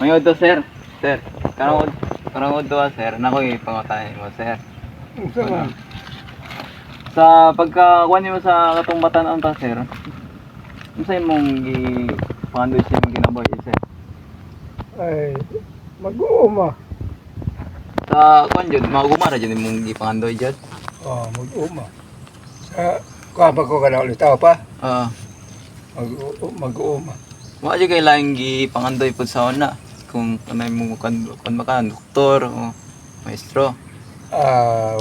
Mayod to, sir. Sir, karangod to, sir. Nakoy pangutangan mo, sir. Unsa man? Sa pagkakuha mo sa katumbatan ang ta, sir. Unsa imong pangandoy sa imong ginabuhi, sir? Ay, mag-uuma. Sa kuan jud, mauguma ra jud imong gipangandoy jud. Oh, mag-uuma. Sa kama ko kana ulit tao pa. Ah, Mag-uuma. wa jud kay laing gipangandoy pud sa una. Kung kanay mo kan maka doktor o maestro.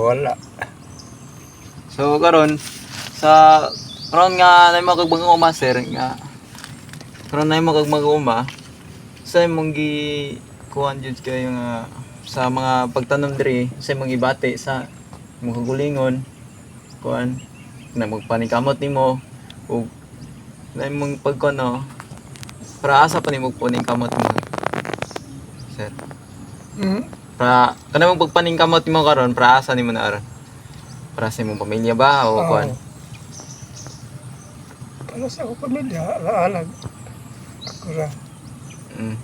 Wala. So karon sa karon nga nay mo kag mag-uma, sir, nga karon nay mo kag mag-uma, sa imong gi kuan jud kayo nga sa mga pagtanom diri, sa imong gibati sa imong kagulingon kuan na magpanikamot nimo ug na imong pagkuno para asa pa nimo puning kamot mo, sir. Hmm? Para kanang pagpaningkamot nimo karon para asa nimo na aron? Para sa imong pamilya ba o kuan? Para sa ako pamilya, alaalag. Ako ra. Mm.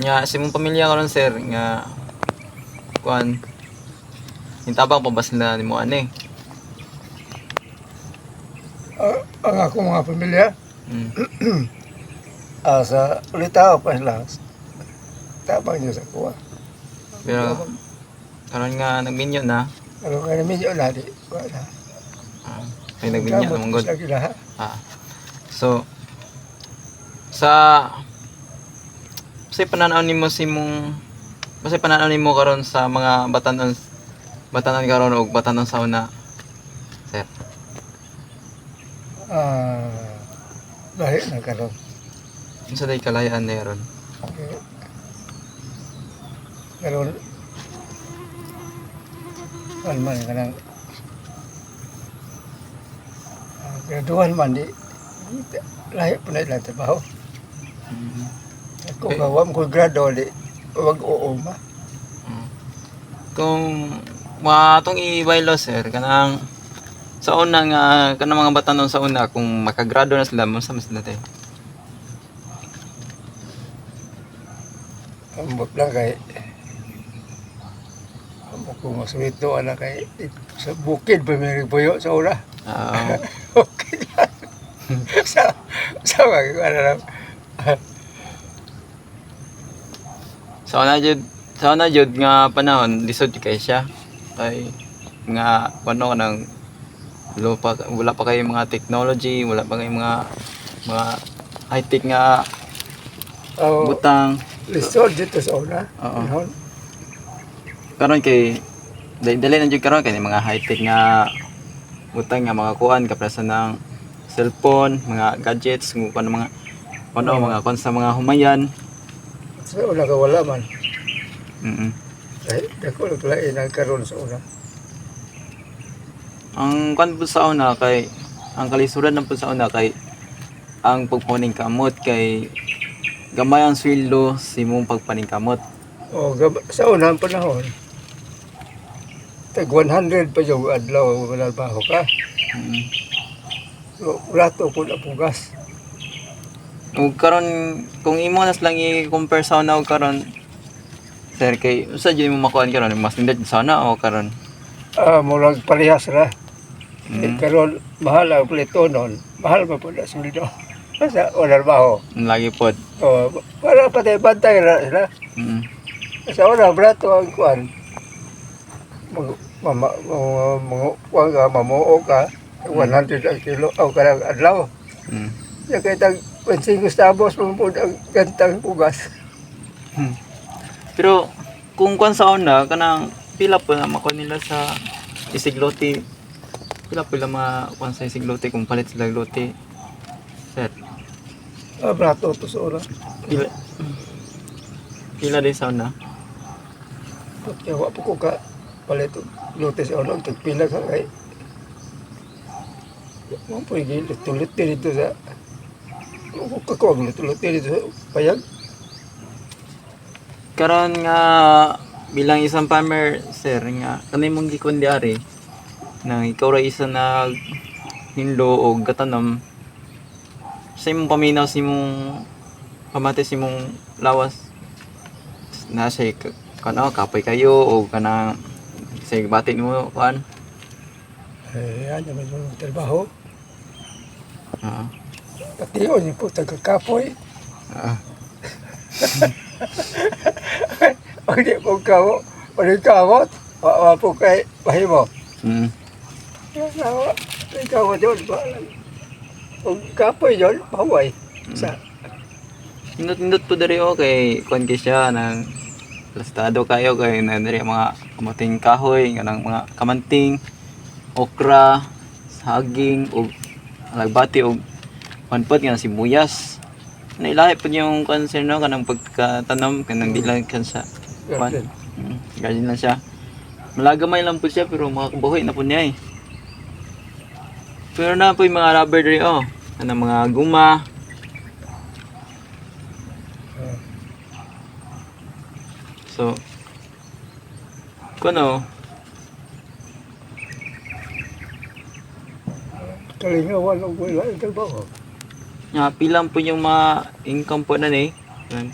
Nga sa imong pamilya karon, sir, nga kuan hintabang pabas na nimo ani. Ang akong mga pamilya, Mm. sa ulit tao pa sila. Tabang niyo sa kuha. Pero karon nga nagminyo na, Ano ka namin yun natin? Wala. may nagminyo na mong god. Sa kila, ha? So sa pananaw nimo si mong pananaw nimo karon sa mga batanon karon ug batanon sa una, sir. Lahi na karon. Unsa day kalayaan na ron? Karon, man ka nang gradual man di lahi po na ilang trabaho. Kung gawam ko grado di wag uuma. Kung matong i-bylaw, sir, kanang sa una nga kanang mga batanon sa una kung makagrado na sila, unsa mas sila tay? Ambot lang kay amo ko maswito ana kay sa bukid pa may puyo sa una. Okay lang. sa mga ano lang. Sa una jud nga panahon lisod kay siya. Kay nga pano nang wala pa kay mga technology, wala pa kay mga high tech nga butang. Lisod dito sa una. Oo. Panahon. Karon kay dali na jud karon kay mga high tech nga butang nga mga kuan kaprasa ng cellphone, mga gadgets, kung ano mga kuan sa mga humayan. Sa una ka wala man. Mm. Dako naglain ang karon sa una. Ang kuan po sa una kay ang kalisuran ng po sa una kay ang pagpuning kamot kay gamay ang sweldo sa imong pagpaning kamot. Sa unang panahon, tag 100 pa yung adlaw wala baho ka. Mm. So, rato po na pugas. Ug karon kung imo nas lang i-compare sa una ug karon, sir, kay unsa jud mo makuan karon, mas nindot sa una o karon? Murag parehas ra. Mm. Karon mahal ang pletonon. Mahal pa po na sweldo. Sa wala baho. Lagi pod. Para patay bantay ra sila. Mm. Sa una, brato ang kuan. Mamuo ka, 100 ang kilo, o karang adlaw. Mm. Yung kaya tag 25 centavos mo po ang gantang pugas. Pero kung kuan sa una kanang pila po na makuha nila sa isiglote, pila po mga kuan sa isiglote kung palit sila lote, sir? Brato to sa una. Pila din sa una? Kaya wa po ko ka palit lote sa una. Tagpila ka kay mo po tulit dito sa kakawag tulit dito sa payag. Karon nga bilang isang farmer, sir, nga kanay mong gikuan di ari nang ikaw ra isa na hinlo o gatanom sa imong paminaw sa imong pamatis imong lawas, nasa kano kapoy kayo o kanang sa bati mo kuan. Yan naman yung trabaho. Oo. Pati yun, yung po tagakapoy. Oo. Pag di po kawo, pag di kawot, wala po kay pahimo. Mm. Di kawot yun, pag kapoy yun, pahaway. Sa, Nindot po dari kay kuan kay siya nang plastado kayo kay na dari mga kamating kahoy kanang mga kamanting, okra, saging ug alagbati ug panpot nga sibuyas. Nailahi po yung concern no kanang pagkatanom kanang dilang kan sa kuan. Garden lang siya. Malagamay lang po siya pero makabuhay na po niya eh. Pero na po yung mga rubber diri kanang mga guma. So, kuno, kalingawan ang wala yung trabaho. nga pilang po yung mga income po na ni.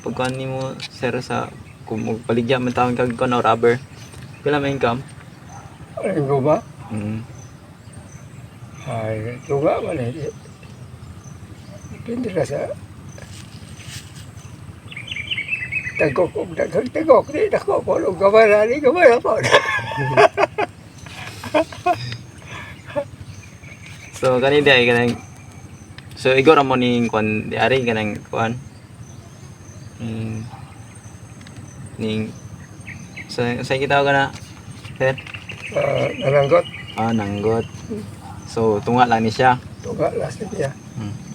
Pagkuhan ni mo sir sa kung magpaligya man tawag kag kuno rubber. Pila may income? Ay, guma? Mm. Ay, tunga man eh. Depende ka sa tagok kung tagok di dako ko nung gamay po. So kani day kanang so igor mo ning kuan di ari kanang kuan. Ning sa kita ka na sir. Nananggot, Nanggot. So tunga lang ni siya. tunga last niya. Hmm.